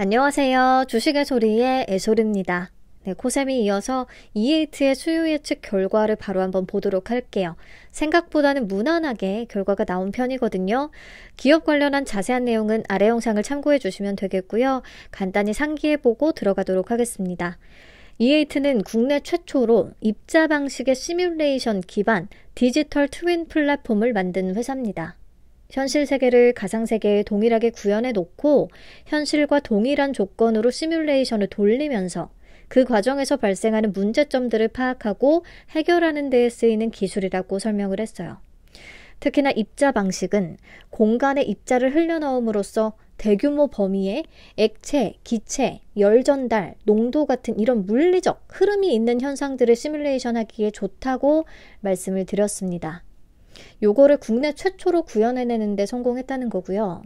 안녕하세요. 주식의 소리의 애솔입니다. 네, 코셈이 이어서 E8의 수요 예측 결과를 바로 한번 보도록 할게요. 생각보다는 무난하게 결과가 나온 편이거든요. 기업 관련한 자세한 내용은 아래 영상을 참고해 주시면 되겠고요. 간단히 상기해보고 들어가도록 하겠습니다. E8는 국내 최초로 입자 방식의 시뮬레이션 기반 디지털 트윈 플랫폼을 만든 회사입니다. 현실 세계를 가상 세계에 동일하게 구현해 놓고 현실과 동일한 조건으로 시뮬레이션을 돌리면서 그 과정에서 발생하는 문제점들을 파악하고 해결하는 데에 쓰이는 기술이라고 설명을 했어요. 특히나 입자 방식은 공간에 입자를 흘려넣음으로써 대규모 범위의 액체, 기체, 열 전달, 농도 같은 이런 물리적 흐름이 있는 현상들을 시뮬레이션하기에 좋다고 말씀을 드렸습니다. 요거를 국내 최초로 구현해내는 데 성공했다는 거고요.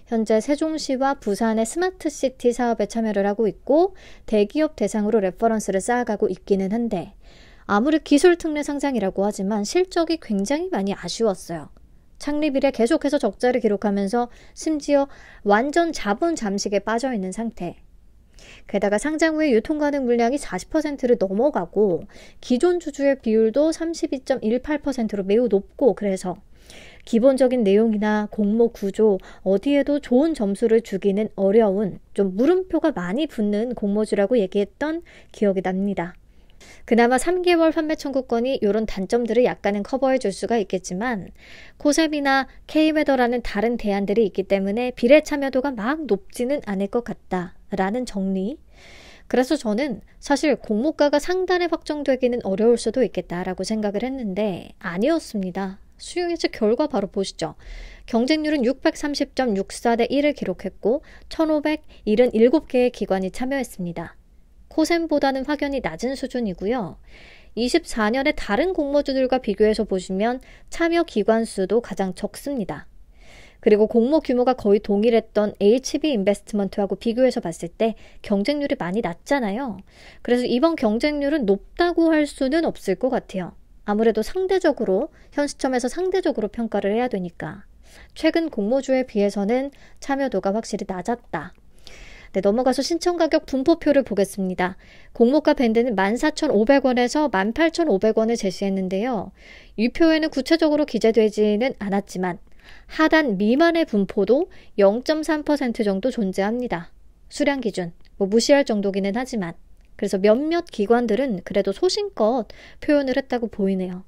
현재 세종시와 부산의 스마트시티 사업에 참여를 하고 있고 대기업 대상으로 레퍼런스를 쌓아가고 있기는 한데 아무리 기술 특례 상장이라고 하지만 실적이 굉장히 많이 아쉬웠어요. 창립 이래 계속해서 적자를 기록하면서 심지어 완전 자본 잠식에 빠져있는 상태. 게다가 상장 후에 유통 가능 물량이 40%를 넘어가고 기존 주주의 비율도 32.18%로 매우 높고 그래서 기본적인 내용이나 공모 구조 어디에도 좋은 점수를 주기는 어려운 좀 물음표가 많이 붙는 공모주라고 얘기했던 기억이 납니다. 그나마 3개월 판매 청구권이 이런 단점들을 약간은 커버해 줄 수가 있겠지만 코셈이나 K웨더라는 다른 대안들이 있기 때문에 비례 참여도가 막 높지는 않을 것 같다라는 정리. 그래서 저는 사실 공모가가 상단에 확정되기는 어려울 수도 있겠다라고 생각을 했는데 아니었습니다. 수요 예측 결과 바로 보시죠. 경쟁률은 630.64 대 1을 기록했고 1577개의 기관이 참여했습니다. 코셈보다는 확연히 낮은 수준이고요. 24년에 다른 공모주들과 비교해서 보시면 참여 기관 수도 가장 적습니다. 그리고 공모 규모가 거의 동일했던 HB 인베스트먼트하고 비교해서 봤을 때 경쟁률이 많이 낮잖아요. 그래서 이번 경쟁률은 높다고 할 수는 없을 것 같아요. 아무래도 상대적으로 현 시점에서 상대적으로 평가를 해야 되니까 최근 공모주에 비해서는 참여도가 확실히 낮았다. 네, 넘어가서 신청가격 분포표를 보겠습니다. 공모가 밴드는 14,500원에서 18,500원을 제시했는데요. 이 표에는 구체적으로 기재되지는 않았지만 하단 미만의 분포도 0.3% 정도 존재합니다. 수량 기준, 무시할 정도기는 하지만 그래서 몇몇 기관들은 그래도 소신껏 표현을 했다고 보이네요.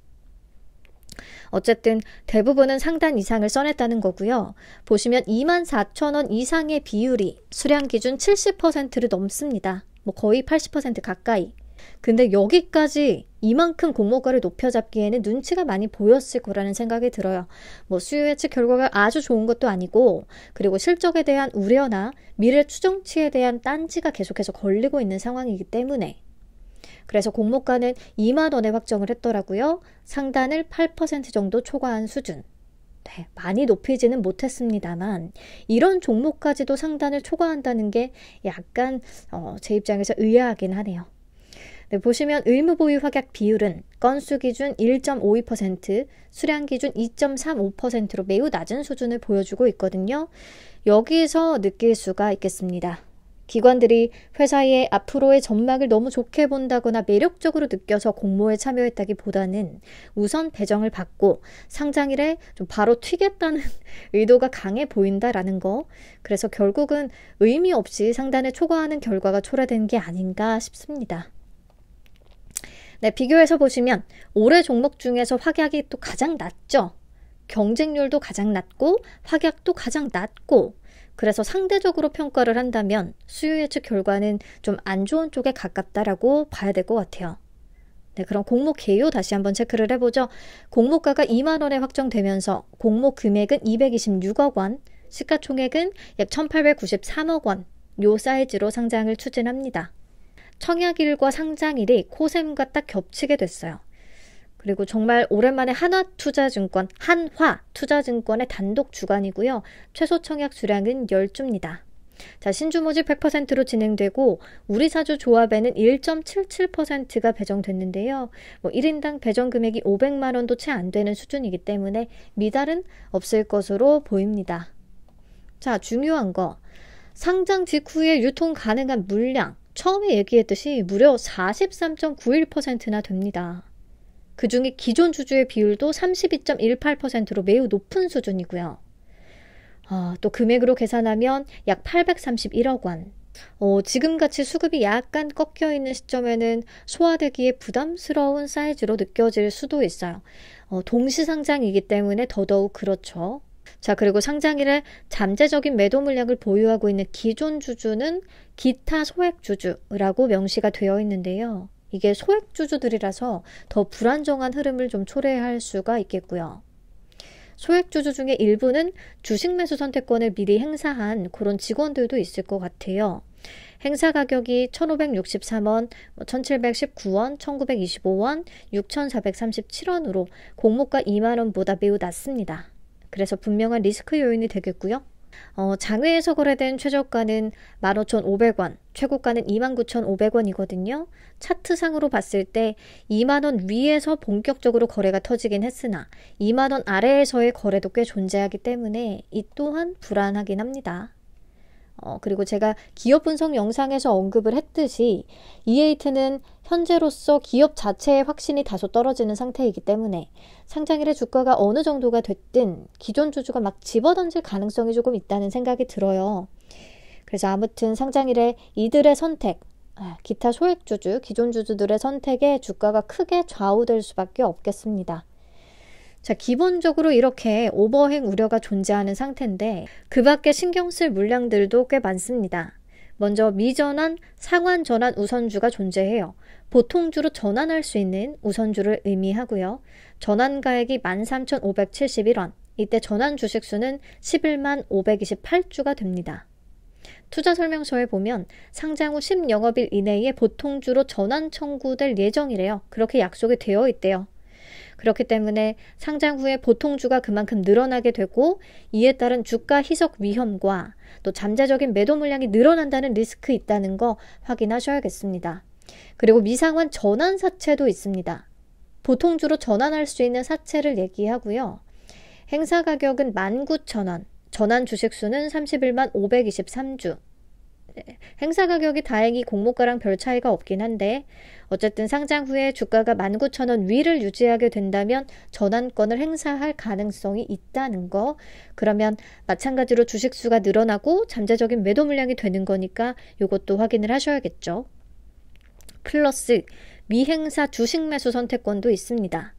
어쨌든 대부분은 상단 이상을 써냈다는 거고요. 보시면 24,000원 이상의 비율이 수량 기준 70%를 넘습니다. 거의 80% 가까이. 근데 여기까지 이만큼 공모가를 높여잡기에는 눈치가 많이 보였을 거라는 생각이 들어요. 수요 예측 결과가 아주 좋은 것도 아니고 그리고 실적에 대한 우려나 미래 추정치에 대한 딴지가 계속해서 걸리고 있는 상황이기 때문에 그래서 공모가는 2만 원에 확정을 했더라고요. 상단을 8% 정도 초과한 수준. 네, 많이 높이지는 못했습니다만 이런 종목까지도 상단을 초과한다는 게 약간 제 입장에서 의아하긴 하네요. 네, 보시면 의무보유 확약 비율은 건수 기준 1.52%, 수량 기준 2.35%로 매우 낮은 수준을 보여주고 있거든요. 여기서 느낄 수가 있겠습니다. 기관들이 회사의 앞으로의 전망을 너무 좋게 본다거나 매력적으로 느껴서 공모에 참여했다기보다는 우선 배정을 받고 상장일에 좀 바로 튀겠다는 의도가 강해 보인다라는 거. 그래서 결국은 의미 없이 상단에 초과하는 결과가 초래된 게 아닌가 싶습니다. 네, 비교해서 보시면 올해 종목 중에서 확약이 또 가장 낮죠. 경쟁률도 가장 낮고 확약도 가장 낮고 그래서 상대적으로 평가를 한다면 수요 예측 결과는 좀 안 좋은 쪽에 가깝다라고 봐야 될 것 같아요. 네, 그럼 공모 개요 다시 한번 체크를 해보죠. 공모가가 2만 원에 확정되면서 공모 금액은 226억 원, 시가총액은 약 1,893억 원, 요 사이즈로 상장을 추진합니다. 청약일과 상장일이 코셈과 딱 겹치게 됐어요. 그리고 정말 오랜만에 한화투자증권의 단독 주관이고요. 최소 청약 수량은 10주입니다. 자, 신주 모집 100%로 진행되고 우리사주 조합에는 1.77%가 배정됐는데요. 1인당 배정 금액이 500만 원도 채 안 되는 수준이기 때문에 미달은 없을 것으로 보입니다. 자, 중요한 거. 상장 직후에 유통 가능한 물량, 처음에 얘기했듯이 무려 43.91%나 됩니다. 그 중에 기존 주주의 비율도 32.18%로 매우 높은 수준이고요. 또 금액으로 계산하면 약 831억 원. 지금같이 수급이 약간 꺾여있는 시점에는 소화되기에 부담스러운 사이즈로 느껴질 수도 있어요. 동시상장이기 때문에 더더욱 그렇죠. 자, 그리고 상장일에 잠재적인 매도 물량을 보유하고 있는 기존 주주는 기타 소액주주라고 명시가 되어 있는데요. 이게 소액주주들이라서 더 불안정한 흐름을 좀 초래할 수가 있겠고요. 소액주주 중에 일부는 주식 매수 선택권을 미리 행사한 그런 직원들도 있을 것 같아요. 행사 가격이 1,563원, 1,719원, 1,925원, 6,437원으로 공모가 2만원보다 매우 낮습니다. 그래서 분명한 리스크 요인이 되겠고요. 장외에서 거래된 최저가는 15,500원, 최고가는 29,500원이거든요. 차트상으로 봤을 때 2만원 위에서 본격적으로 거래가 터지긴 했으나 2만원 아래에서의 거래도 꽤 존재하기 때문에 이 또한 불안하긴 합니다. 그리고 제가 기업 분석 영상에서 언급을 했듯이 E8는 현재로서 기업 자체의 확신이 다소 떨어지는 상태이기 때문에 상장일에 주가가 어느 정도가 됐든 기존 주주가 막 집어던질 가능성이 조금 있다는 생각이 들어요. 그래서 아무튼 상장일에 이들의 선택, 기타 소액주주, 기존 주주들의 선택에 주가가 크게 좌우될 수밖에 없겠습니다. 자, 기본적으로 이렇게 오버행 우려가 존재하는 상태인데 그 밖에 신경 쓸 물량들도 꽤 많습니다. 먼저 미전환, 상환 전환 우선주가 존재해요. 보통주로 전환할 수 있는 우선주를 의미하고요. 전환가액이 13,571원, 이때 전환 주식수는 11만 528주가 됩니다. 투자설명서에 보면 상장 후 10영업일 이내에 보통주로 전환 청구될 예정이래요. 그렇게 약속이 되어 있대요. 그렇기 때문에 상장 후에 보통주가 그만큼 늘어나게 되고 이에 따른 주가 희석 위험과 또 잠재적인 매도 물량이 늘어난다는 리스크 있다는 거 확인하셔야겠습니다. 그리고 미상환 전환 사채도 있습니다. 보통주로 전환할 수 있는 사채를 얘기하고요. 행사 가격은 19,000원, 전환 주식수는 31만 523주. 행사 가격이 다행히 공모가랑 별 차이가 없긴 한데 어쨌든 상장 후에 주가가 19,000원 위를 유지하게 된다면 전환권을 행사할 가능성이 있다는 거. 그러면 마찬가지로 주식수가 늘어나고 잠재적인 매도 물량이 되는 거니까 이것도 확인을 하셔야겠죠. 플러스 미행사 주식 매수 선택권도 있습니다.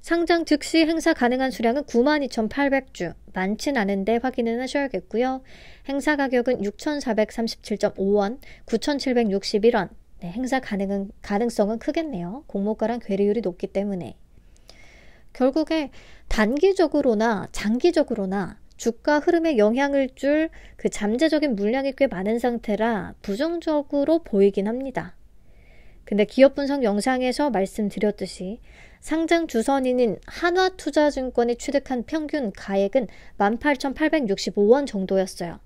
상장 즉시 행사 가능한 수량은 92,800주, 많진 않은데 확인은 하셔야겠고요. 행사 가격은 6,437.5원, 9,761원. 네, 행사 가능성은 크겠네요. 공모가랑 괴리율이 높기 때문에. 결국에 단기적으로나 장기적으로나 주가 흐름에 영향을 줄 그 잠재적인 물량이 꽤 많은 상태라 부정적으로 보이긴 합니다. 근데 기업 분석 영상에서 말씀드렸듯이 상장 주선인인 한화투자증권이 취득한 평균 가액은 18,865원 정도였어요.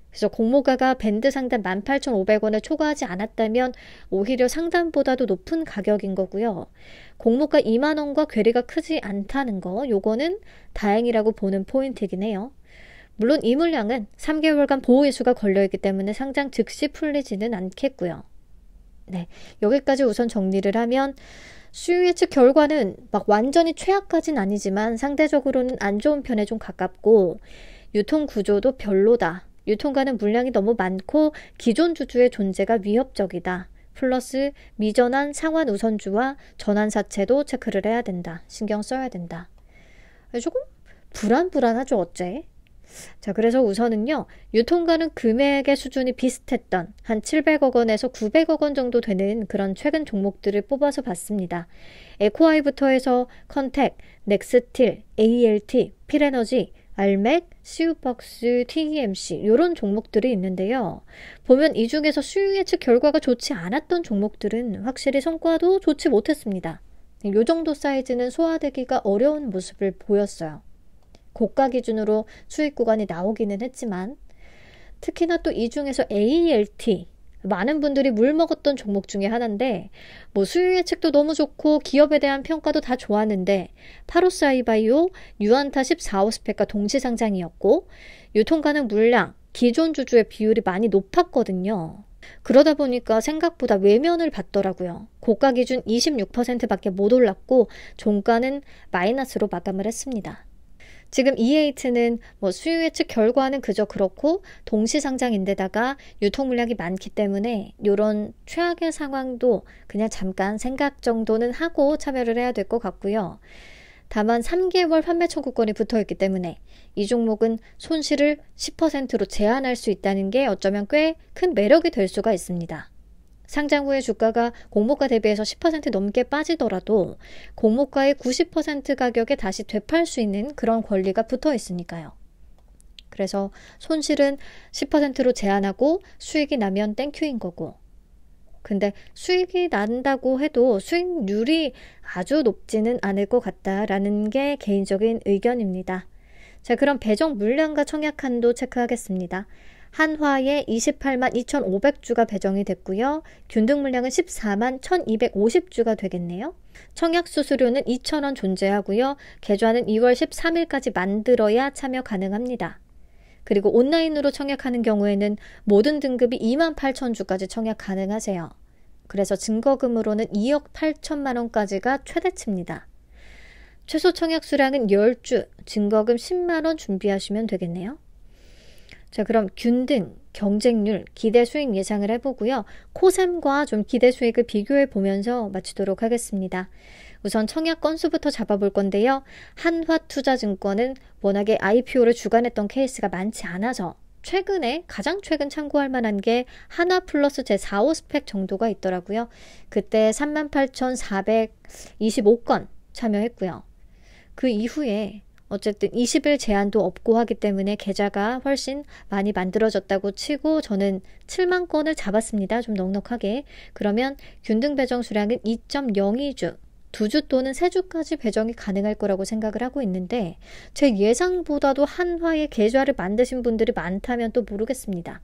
그래서 공모가가 밴드 상단 18,500원을 초과하지 않았다면 오히려 상단보다도 높은 가격인 거고요. 공모가 2만 원과 괴리가 크지 않다는 거, 요거는 다행이라고 보는 포인트이긴 해요. 물론 이 물량은 3개월간 보호이수가 걸려있기 때문에 상장 즉시 풀리지는 않겠고요. 네, 여기까지 우선 정리를 하면 수요 예측 결과는 막 완전히 최악까지는 아니지만 상대적으로는 안 좋은 편에 좀 가깝고 유통 구조도 별로다. 유통가는 물량이 너무 많고 기존 주주의 존재가 위협적이다. 플러스 미전환 상환 우선주와 전환 사채도 체크를 해야 된다. 신경 써야 된다. 조금 불안하죠, 어째? 자, 그래서 우선은요, 유통가는 금액의 수준이 비슷했던 한 700억 원에서 900억 원 정도 되는 그런 최근 종목들을 뽑아서 봤습니다. 에코아이부터 해서 컨택, 넥스틸, ALT, 필에너지, 알맥, 시우박스, TEMC 이런 종목들이 있는데요. 보면 이 중에서 수요 예측 결과가 좋지 않았던 종목들은 확실히 성과도 좋지 못했습니다. 이 정도 사이즈는 소화되기가 어려운 모습을 보였어요. 고가 기준으로 수익 구간이 나오기는 했지만 특히나 또 이 중에서 ALT 많은 분들이 물먹었던 종목 중에 하나인데 뭐 수요 예측도 너무 좋고 기업에 대한 평가도 다 좋았는데 파로스 아이바이오, 유안타 14호 스펙과 동시 상장이었고 유통 가능 물량, 기존 주주의 비율이 많이 높았거든요. 그러다 보니까 생각보다 외면을 받더라고요. 고가 기준 26%밖에 못 올랐고 종가는 마이너스로 마감을 했습니다. 지금 E8는 수요 예측 결과는 그저 그렇고 동시상장인데다가 유통 물량이 많기 때문에 이런 최악의 상황도 그냥 잠깐 생각 정도는 하고 참여를 해야 될 것 같고요. 다만 3개월 판매 청구권이 붙어있기 때문에 이 종목은 손실을 10%로 제한할 수 있다는 게 어쩌면 꽤 큰 매력이 될 수가 있습니다. 상장 후에 주가가 공모가 대비해서 10% 넘게 빠지더라도 공모가의 90% 가격에 다시 되팔 수 있는 그런 권리가 붙어 있으니까요. 그래서 손실은 10%로 제한하고 수익이 나면 땡큐인 거고, 근데 수익이 난다고 해도 수익률이 아주 높지는 않을 것 같다라는 게 개인적인 의견입니다. 자, 그럼 배정 물량과 청약 한도 체크하겠습니다. 한화에 28만 2,500주가 배정이 됐고요. 균등 물량은 14만 1,250주가 되겠네요. 청약 수수료는 2,000원 존재하고요. 계좌는 2월 13일까지 만들어야 참여 가능합니다. 그리고 온라인으로 청약하는 경우에는 모든 등급이 2만 8천주까지 청약 가능하세요. 그래서 증거금으로는 2억 8천만 원까지가 최대치입니다. 최소 청약 수량은 10주, 증거금 10만 원 준비하시면 되겠네요. 자, 그럼 균등, 경쟁률, 기대 수익 예상을 해보고요. 코셈과 좀 기대 수익을 비교해 보면서 마치도록 하겠습니다. 우선 청약 건수부터 잡아볼 건데요. 한화투자증권은 워낙에 IPO를 주관했던 케이스가 많지 않아서 최근에 가장 최근 참고할 만한 게 하나 플러스 제4호 스펙 정도가 있더라고요. 그때 38,425건 참여했고요. 그 이후에 어쨌든 20일 제한도 없고 하기 때문에 계좌가 훨씬 많이 만들어졌다고 치고 저는 7만 건을 잡았습니다. 좀 넉넉하게. 그러면 균등 배정 수량은 2.02주, 2주 또는 3주까지 배정이 가능할 거라고 생각을 하고 있는데 제 예상보다도 한화의 계좌를 만드신 분들이 많다면 또 모르겠습니다.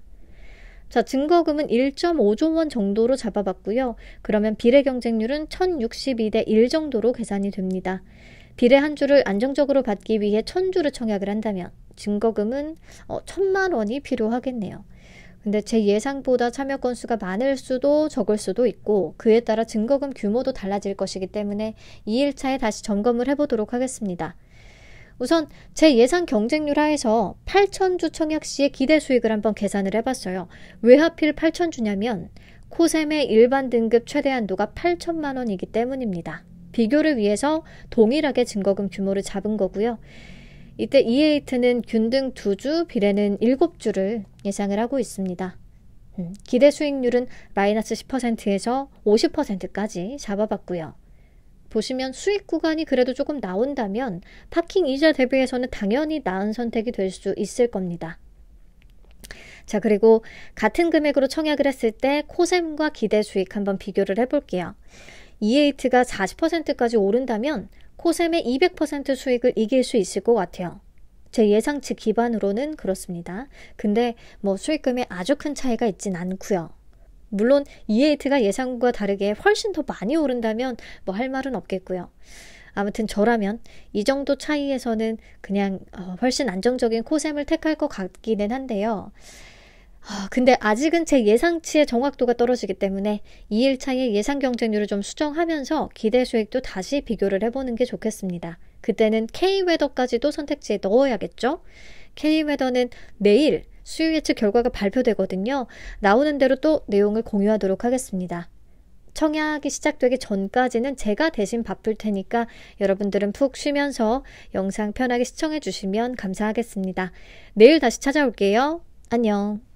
자, 증거금은 1.5조 원 정도로 잡아봤고요. 그러면 비례 경쟁률은 1062대 1 정도로 계산이 됩니다. 비례 한 주를 안정적으로 받기 위해 1000주를 청약을 한다면 증거금은 1,000만 원이 필요하겠네요. 근데 제 예상보다 참여 건수가 많을 수도 적을 수도 있고 그에 따라 증거금 규모도 달라질 것이기 때문에 2일차에 다시 점검을 해보도록 하겠습니다. 우선 제 예상 경쟁률 하에서 8,000주 청약 시의 기대 수익을 한번 계산을 해봤어요. 왜 하필 8,000주냐면 코셈의 일반 등급 최대 한도가 8천만 원이기 때문입니다. 비교를 위해서 동일하게 증거금 규모를 잡은 거고요. 이때 E8는 균등 2주, 비례는 7주를 예상을 하고 있습니다. 기대 수익률은 마이너스 10%에서 50%까지 잡아봤고요. 보시면 수익 구간이 그래도 조금 나온다면 파킹 이자 대비해서는 당연히 나은 선택이 될 수 있을 겁니다. 자, 그리고 같은 금액으로 청약을 했을 때 코셈과 기대 수익 한번 비교를 해볼게요. E8가 40%까지 오른다면 코셈의 200% 수익을 이길 수 있을 것 같아요. 제 예상치 기반으로는 그렇습니다. 근데 수익금에 아주 큰 차이가 있진 않고요. 물론 E8가 예상과 다르게 훨씬 더 많이 오른다면 할 말은 없겠고요. 아무튼 저라면 이 정도 차이에서는 그냥 훨씬 안정적인 코셈을 택할 것 같기는 한데요. 근데 아직은 제 예상치의 정확도가 떨어지기 때문에 2일차의 예상 경쟁률을 좀 수정하면서 기대 수익도 다시 비교를 해보는 게 좋겠습니다. 그때는 K웨더까지도 선택지에 넣어야겠죠? K웨더는 내일 수요 예측 결과가 발표되거든요. 나오는 대로 또 내용을 공유하도록 하겠습니다. 청약이 시작되기 전까지는 제가 대신 바쁠 테니까 여러분들은 푹 쉬면서 영상 편하게 시청해 주시면 감사하겠습니다. 내일 다시 찾아올게요. 안녕.